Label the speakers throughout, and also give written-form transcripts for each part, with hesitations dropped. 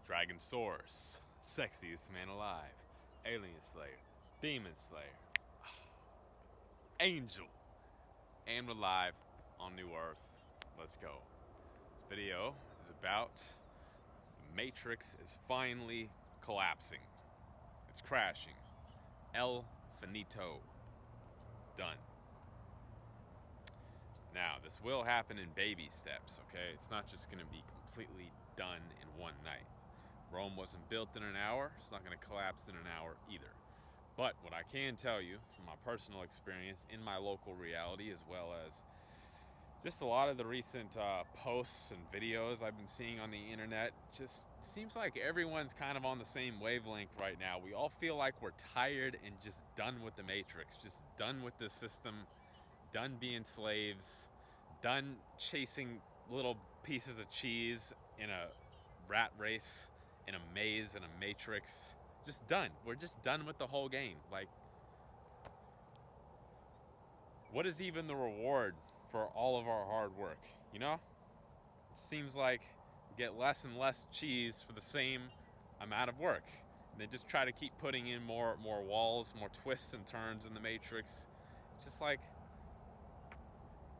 Speaker 1: Dragon Source, sexiest man alive, Alien Slayer, Demon Slayer, Angel, and we're live on New Earth. Let's go. This video is about the Matrix is finally collapsing. It's crashing. El finito. Done. Now, this will happen in baby steps, okay? It's not just going to be completely done in one night. Rome wasn't built in an hour. It's not going to collapse in an hour either. But what I can tell you from my personal experience in my local reality, as well as just a lot of the recent posts and videos I've been seeing on the internet, just seems like everyone's kind of on the same wavelength right now. We all feel like we're tired and just done with the Matrix, just done with the system, done being slaves, done chasing little pieces of cheese in a rat race, in a maze, in a matrix. Just done. We're just done with the whole game. Like, what is even the reward for all of our hard work? You know? It seems like we get less and less cheese for the same amount of work. And they just try to keep putting in more walls, more twists and turns in the matrix. It's just like,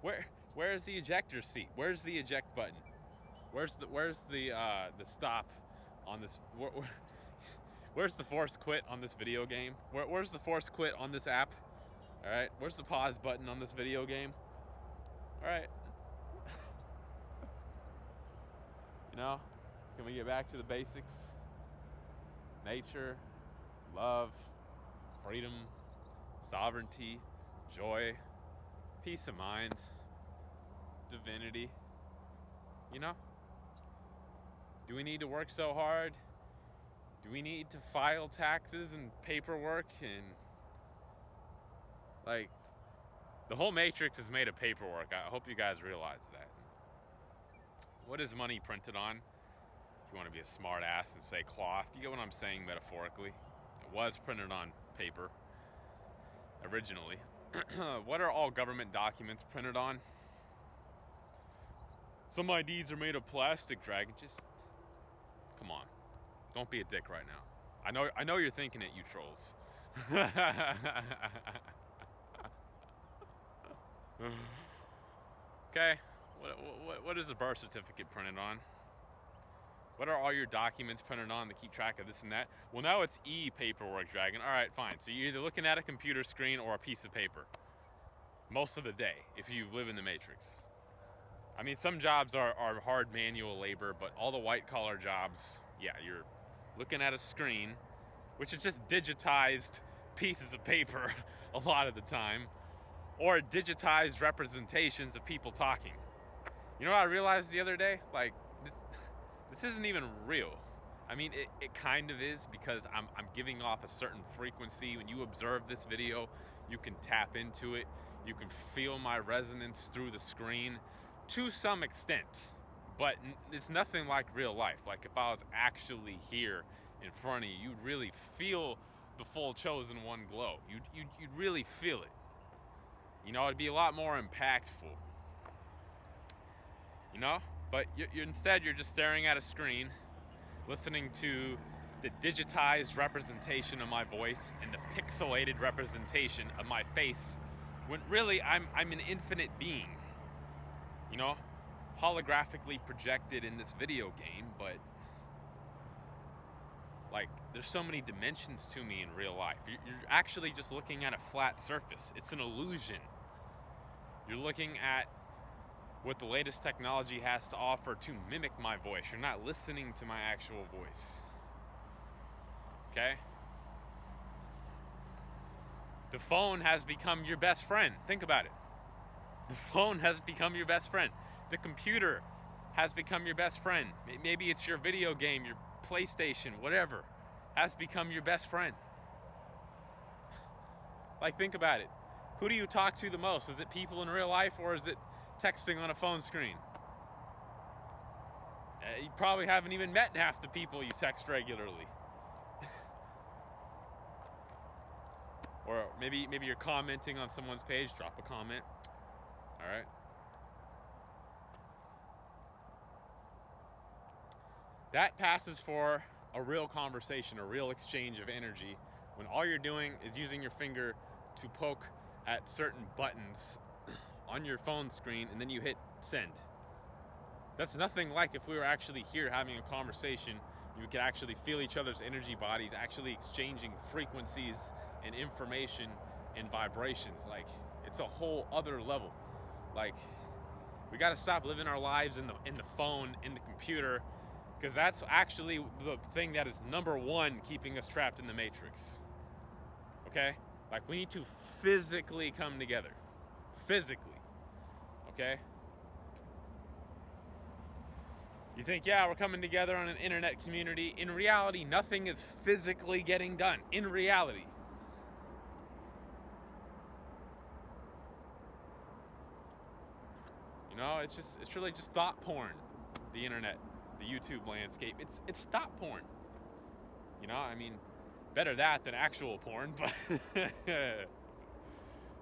Speaker 1: where's the ejector seat? Where's the eject button? Where's the stop on this? Where's the force quit on this video game? Where's the force quit on this app? All right. Where's the pause button on this video game? All right. You know, can we get back to the basics? Nature, love, freedom, sovereignty, joy, peace of mind, divinity. You know? Do we need to work so hard? Do we need to file taxes and paperwork and like the whole Matrix is made of paperwork. I hope you guys realize that. What is money printed on? If you want to be a smart ass and say cloth, you get what I'm saying metaphorically. It was printed on paper originally. What are all government documents printed on? Some IDs are made of plastic, Dragon. Just come on. Don't be a dick right now. I know you're thinking it, you trolls. Okay, what is a birth certificate printed on? What are all your documents printed on to keep track of this and that? Well, now it's e-paperwork, Dragon. All right, fine. So you're either looking at a computer screen or a piece of paper most of the day if you live in the Matrix. I mean, some jobs are hard manual labor, but all the white-collar jobs, yeah, you're looking at a screen, which is just digitized pieces of paper a lot of the time, or digitized representations of people talking. You know what I realized the other day? Like, this isn't even real. I mean, it kind of is, because I'm giving off a certain frequency. When you observe this video, you can tap into it. You can feel my resonance through the screen to some extent, but it's nothing like real life. Like, if I was actually here in front of you, you'd really feel the full Chosen One glow. You'd really feel it. You know, it'd be a lot more impactful. You know? But instead, you're just staring at a screen, listening to the digitized representation of my voice and the pixelated representation of my face, when really I'm an infinite being. You know, holographically projected in this video game, but like, there's so many dimensions to me in real life. You're actually just looking at a flat surface. It's an illusion. You're looking at what the latest technology has to offer to mimic my voice. You're not listening to my actual voice. Okay? The phone has become your best friend. Think about it. The phone has become your best friend. The computer has become your best friend. Maybe it's your video game, your PlayStation, whatever, has become your best friend. Like, think about it. Who do you talk to the most? Is it people in real life, or is it texting on a phone screen? You probably haven't even met half the people you text regularly. Or maybe you're commenting on someone's page. Drop a comment. All right. that passes for a real conversation, a real exchange of energy, when all you're doing is using your finger to poke at certain buttons on your phone screen and then you hit send. That's nothing like if we were actually here having a conversation. You could actually feel each other's energy bodies, actually exchanging frequencies and information and vibrations. Like, it's a whole other level. Like, we got to stop living our lives in the phone, in the computer, because that's actually the thing that is number one keeping us trapped in the matrix. Okay? Like, we need to physically come together. Physically. Okay? You think, yeah, we're coming together on an internet community. In reality, nothing is physically getting done. In reality. You know, it's really just thought porn. The internet, the YouTube landscape. It's thought porn. You know, I mean, better that than actual porn, but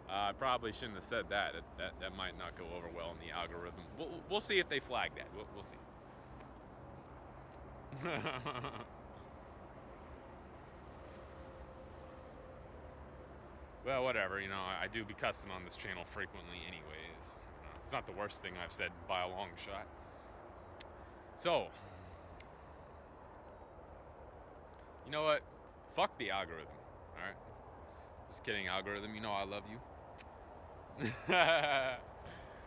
Speaker 1: I probably shouldn't have said that. That might not go over well in the algorithm. We'll see if they flag that. We'll see. Well, whatever, you know, I do be cussing on this channel frequently anyways. It's not the worst thing I've said by a long shot. So, you know what? Fuck the algorithm, alright? Just kidding, algorithm, you know I love you.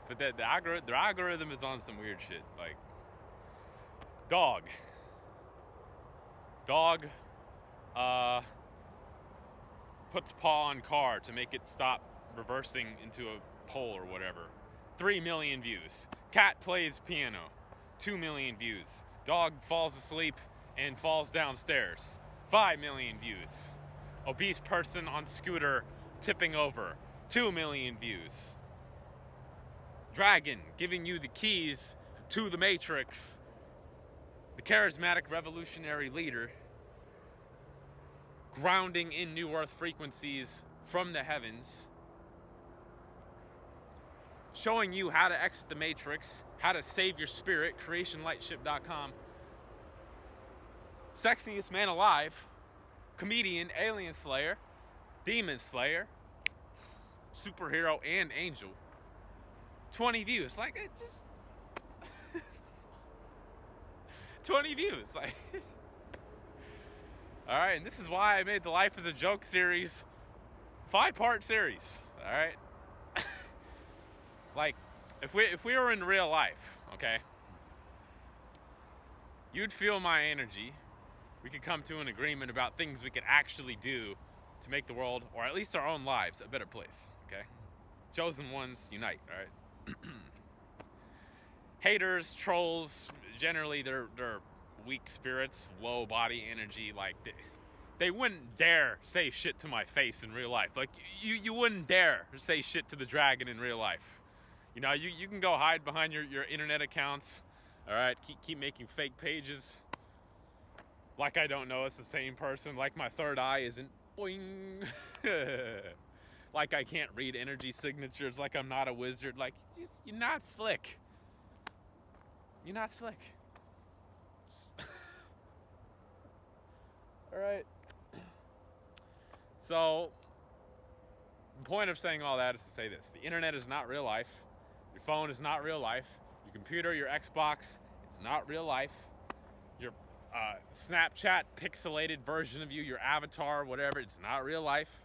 Speaker 1: But the algorithm is on some weird shit, like, dog, puts paw on car to make it stop reversing into a pole or whatever. 3 million views. Cat plays piano. 2 million views. Dog falls asleep and falls downstairs. 5 million views. Obese person on scooter tipping over. 2 million views. Dragon giving you the keys to the Matrix. The charismatic revolutionary leader grounding in New Earth frequencies from the heavens, showing you how to exit the Matrix, how to save your spirit, creationlightship.com. Sexiest man alive, comedian, alien slayer, demon slayer, superhero and angel. 20 views, like, it just 20 views, like. All right, and this is why I made the Life is a Joke series 5-part series. All right, like, if we were in real life, okay, you'd feel my energy. We could come to an agreement about things we could actually do to make the world, or at least our own lives, a better place. Okay, chosen ones unite. All right. Haters, trolls, generally they're weak spirits, low body energy, like they wouldn't dare say shit to my face in real life. Like, you wouldn't dare say shit to the dragon in real life. You know, you can go hide behind your internet accounts, all right, keep making fake pages, like I don't know it's the same person, like my third eye isn't boing, like I can't read energy signatures, like I'm not a wizard, like, you're not slick. You're not slick. All right. So, the point of saying all that is to say this. The internet is not real life. Your phone is not real life. Your computer, your Xbox, it's not real life. Your Snapchat pixelated version of you, your avatar, whatever, it's not real life.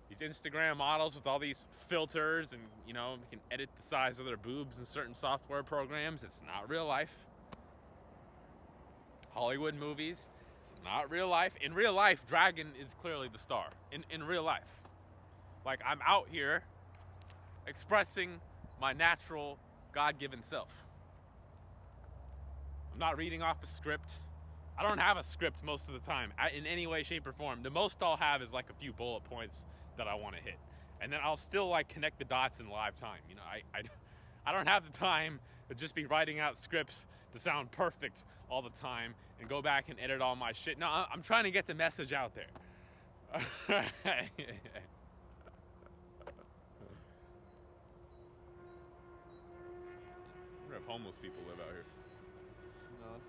Speaker 1: These Instagram models with all these filters and, you know, you can edit the size of their boobs in certain software programs. It's not real life. Hollywood movies, it's not real life. In real life, Dragon is clearly the star. In real life. Like, I'm out here expressing my natural, God-given self. I'm not reading off a script. I don't have a script most of the time, in any way, shape, or form. The most I'll have is like a few bullet points that I want to hit. And then I'll still like connect the dots in live time. You know, I don't have the time to just be writing out scripts to sound perfect all the time and go back and edit all my shit. No, I'm trying to get the message out there. I wonder if homeless people live out here.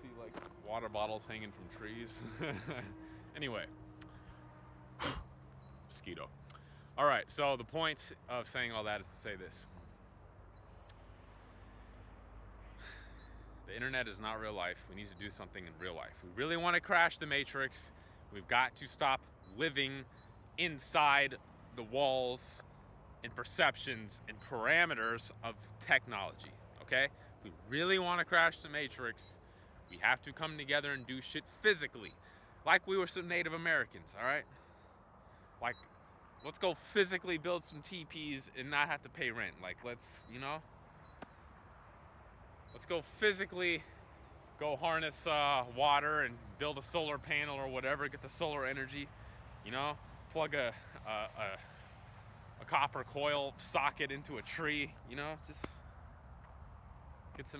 Speaker 1: see like water bottles hanging from trees. Anyway, mosquito. All right, so the point of saying all that is to say this. The internet is not real life. We need to do something in real life. We really want to crash the matrix. We've got to stop living inside the walls and perceptions and parameters of technology, okay? If we really want to crash the matrix, we have to come together and do shit physically. Like we were some Native Americans, all right? Like, let's go physically build some teepees and not have to pay rent. Like, let's, you know? Let's go physically go harness water and build a solar panel or whatever, get the solar energy, you know? Plug a copper coil socket into a tree, you know? Just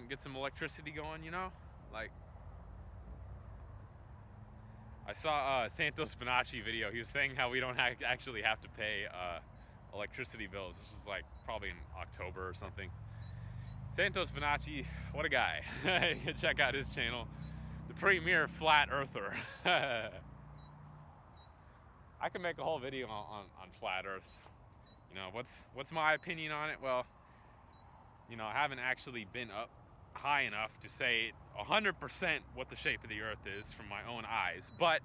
Speaker 1: get some electricity going, you know? Like, I saw a Santos Bonacci video. He was saying how we don't actually have to pay electricity bills. This was like probably in October or something. Santos Bonacci, what a guy. Check out his channel. The premier flat earther. I can make a whole video on flat earth. You know, what's my opinion on it? Well, you know, I haven't actually been up high enough to say 100% what the shape of the earth is from my own eyes, but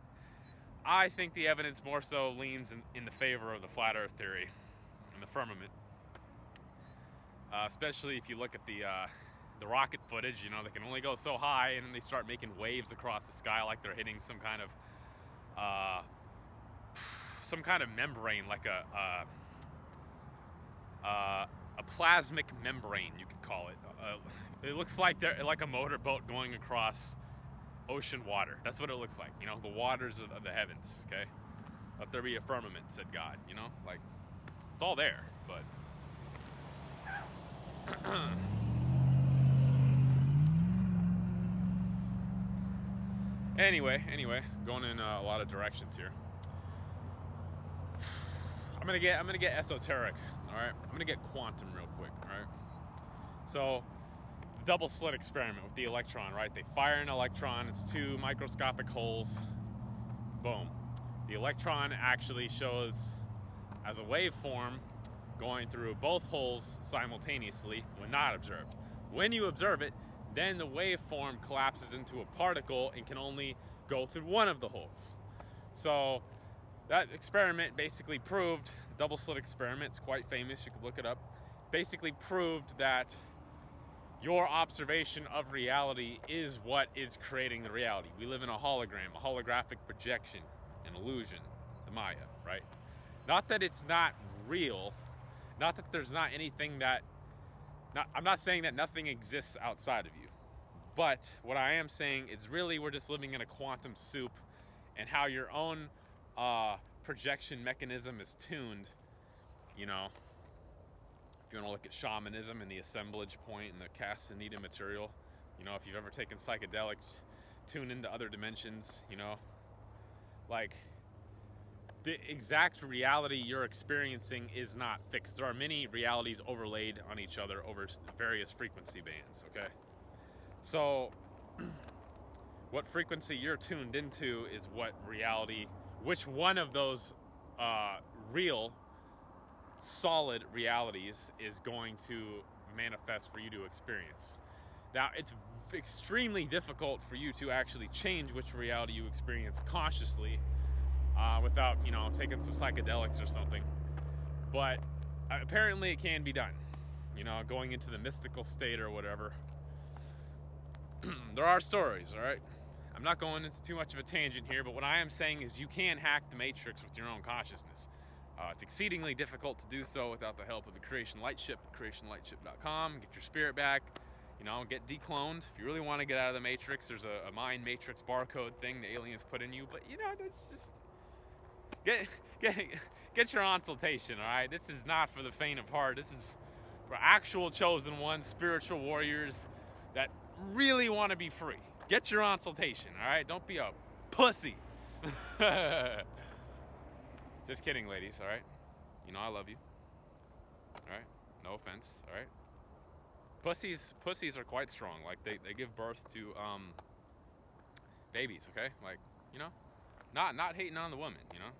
Speaker 1: I think the evidence more so leans in the favor of the flat earth theory and the firmament. Especially if you look at the rocket footage, you know, they can only go so high, and then they start making waves across the sky like they're hitting some kind of membrane, like a plasmic membrane, you could call it. It looks like they're like a motorboat going across ocean water. That's what it looks like, you know, the waters of the heavens, okay? Let there be a firmament, said God, you know? Like, it's all there, but... Anyway, going in a lot of directions here. I'm gonna get esoteric, all right? I'm gonna get quantum real quick, all right? So, the double slit experiment with the electron, right? They fire an electron, it's two microscopic holes, boom. The electron actually shows as a waveform going through both holes simultaneously when not observed. When you observe it, then the waveform collapses into a particle and can only go through one of the holes. So that experiment basically proved, the double slit experiment, it's quite famous, you could look it up, basically proved that your observation of reality is what is creating the reality. We live in a hologram, a holographic projection, an illusion, the Maya, right? Not that it's not real, not that there's not anything that, I'm not saying that nothing exists outside of you, but what I am saying is really we're just living in a quantum soup, and how your own projection mechanism is tuned, you know. If you want to look at shamanism and the assemblage point and the castaneta material, you know, if you've ever taken psychedelics, tune into other dimensions, you know, like, the exact reality you're experiencing is not fixed. There are many realities overlaid on each other over various frequency bands, okay? So, what frequency you're tuned into is what reality, which one of those real, solid realities is going to manifest for you to experience. Now, it's extremely difficult for you to actually change which reality you experience consciously, without, you know, taking some psychedelics or something. But apparently it can be done, you know, going into the mystical state or whatever. There are stories, all right? I'm not going into too much of a tangent here, but what I am saying is you can hack the matrix with your own consciousness. It's exceedingly difficult to do so without the help of the Creation Lightship, creationlightship.com. Get your spirit back, you know, get decloned. If you really want to get out of the matrix, there's a mind matrix barcode thing the aliens put in you, but, you know, that's just... Get your consultation, all right? This is not for the faint of heart. This is for actual chosen ones, spiritual warriors that really want to be free. Get your consultation, all right? Don't be a pussy. Just kidding, ladies, all right? You know I love you, all right? No offense, all right? Pussies are quite strong. Like, they give birth to babies, okay? Like, you know, not hating on the woman, you know.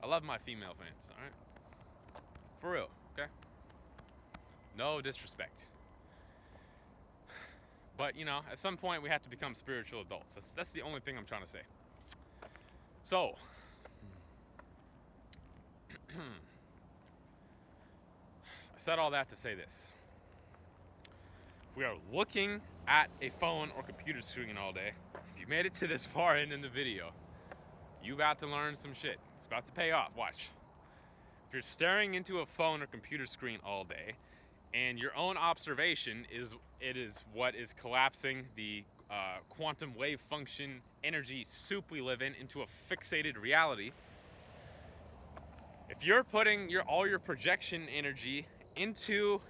Speaker 1: I love my female fans, all right? For real, okay? No disrespect. But, you know, at some point we have to become spiritual adults. That's the only thing I'm trying to say. So, I said all that to say this. If we are looking at a phone or computer screen all day, if you made it to this far in the video, you about to learn some shit. It's about to pay off, watch. If you're staring into a phone or computer screen all day, and your own observation is what is collapsing the quantum wave function energy soup we live in into a fixated reality, if you're putting all your projection energy into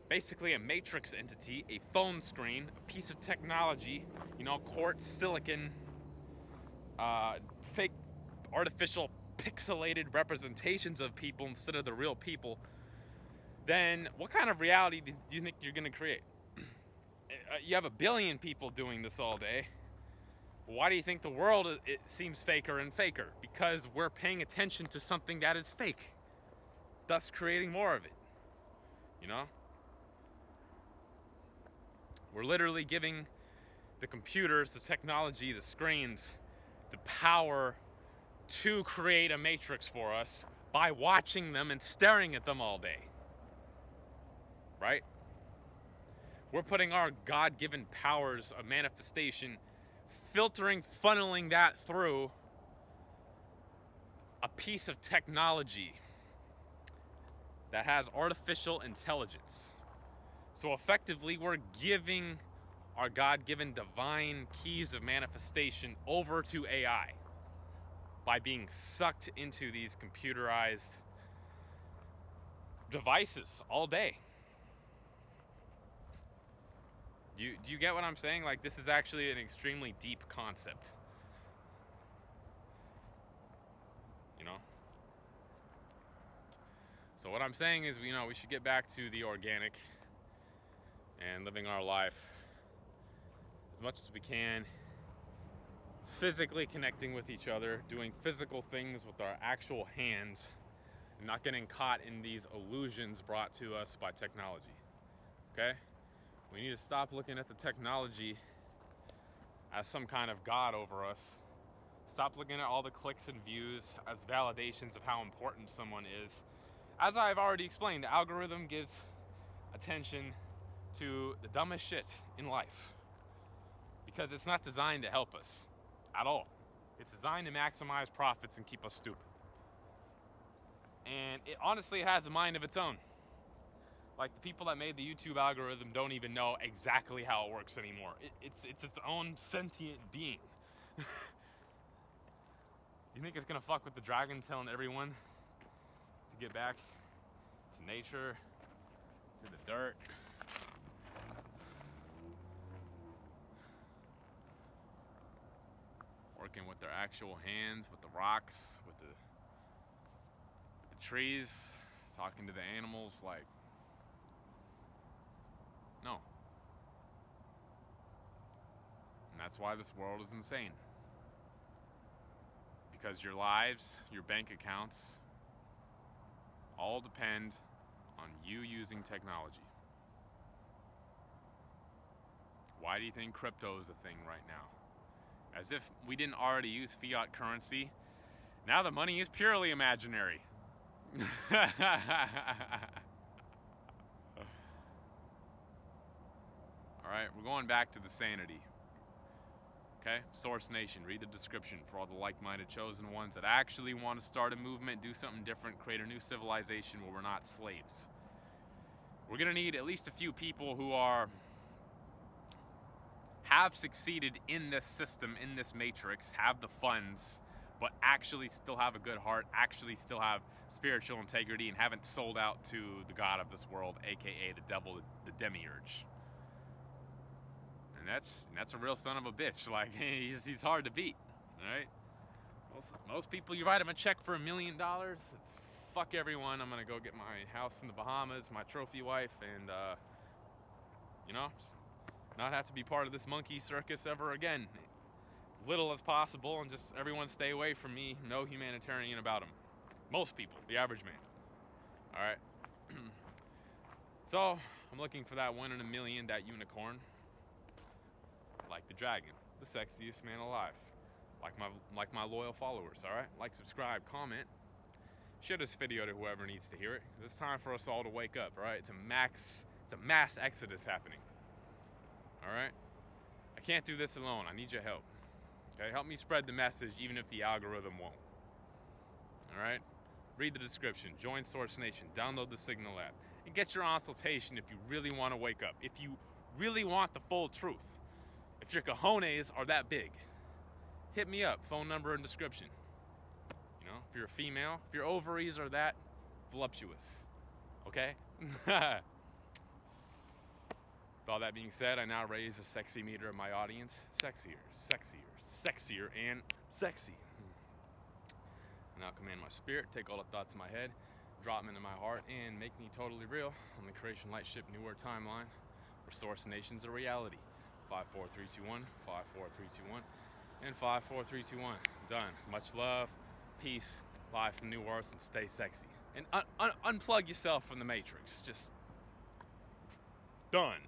Speaker 1: basically a matrix entity, a phone screen, a piece of technology, you know, quartz, silicon, fake artificial pixelated representations of people instead of the real people, then what kind of reality do you think you're going to create? You have 1 billion people doing this all day. Why do you think the world it seems faker and faker? Because we're paying attention to something that is fake, thus creating more of it. You know? We're literally giving the computers, the technology, the screens, the power to create a matrix for us by watching them and staring at them all day. Right? We're putting our God-given powers of manifestation, funneling that through a piece of technology that has artificial intelligence. So effectively, we're giving our God-given divine keys of manifestation over to AI by being sucked into these computerized devices all day. Do you get what I'm saying? Like, this is actually an extremely deep concept. You know? So what I'm saying is, you know, we should get back to the organic and living our life as much as we can, physically connecting with each other, doing physical things with our actual hands, and not getting caught in these illusions brought to us by technology. Okay? We need to stop looking at the technology as some kind of god over us. Stop looking at all the clicks and views as validations of how important someone is. As I've already explained, the algorithm gives attention to the dumbest shit in life because it's not designed to help us at all. It's designed to maximize profits and keep us stupid. And it honestly has a mind of its own. Like, the people that made the YouTube algorithm don't even know exactly how it works anymore. It's its own sentient being. You think it's gonna fuck with the dragon telling everyone to get back to nature, to the dirt? Working with their actual hands, with the rocks, with the trees, talking to the animals, like, no. And that's why this world is insane. Because your lives, your bank accounts, all depend on you using technology. Why do you think crypto is a thing right now? As if we didn't already use fiat currency. Now the money is purely imaginary. Alright, we're going back to the sanity. Okay? Source Nation, read the description for all the like-minded chosen ones that actually want to start a movement, do something different, create a new civilization where we're not slaves. We're going to need at least a few people who have succeeded in this system, in this matrix, have the funds, but actually still have a good heart, actually still have spiritual integrity, and haven't sold out to the god of this world, aka the devil, the demiurge. And that's a real son of a bitch. Like, he's hard to beat, right? Most people, you write them a check for $1 million, it's fuck everyone, I'm gonna go get my house in the Bahamas, my trophy wife, and you know, just not have to be part of this monkey circus ever again. little as possible and just everyone stay away from me. No humanitarian about them. Most people, the average man. All right. So I'm looking for that 1 in a million, that unicorn. Like the dragon, the sexiest man alive. Like my loyal followers. All right. Like, subscribe, comment. Share this video to whoever needs to hear it. It's time for us all to wake up. All right. It's a mass exodus happening. All right. I can't do this alone. I need your help. Okay. Help me spread the message, even if the algorithm won't. All right. Read the description, join Source Nation, download the Signal app, and get your consultation if you really want to wake up, if you really want the full truth, if your cojones are that big. Hit me up, phone number in description. You know, if you're a female, if your ovaries are that voluptuous, okay? With all that being said, I now raise the sexy meter of my audience. Sexier, sexier, sexier, and sexy. And I'll command my spirit, take all the thoughts in my head, drop them into my heart, and make me totally real on the Creation Lightship New Earth timeline, where Source Nation's a reality. 54321, 54321, and 54321. Done. Much love, peace, live from New Earth, and stay sexy. And unplug yourself from the Matrix. Just done.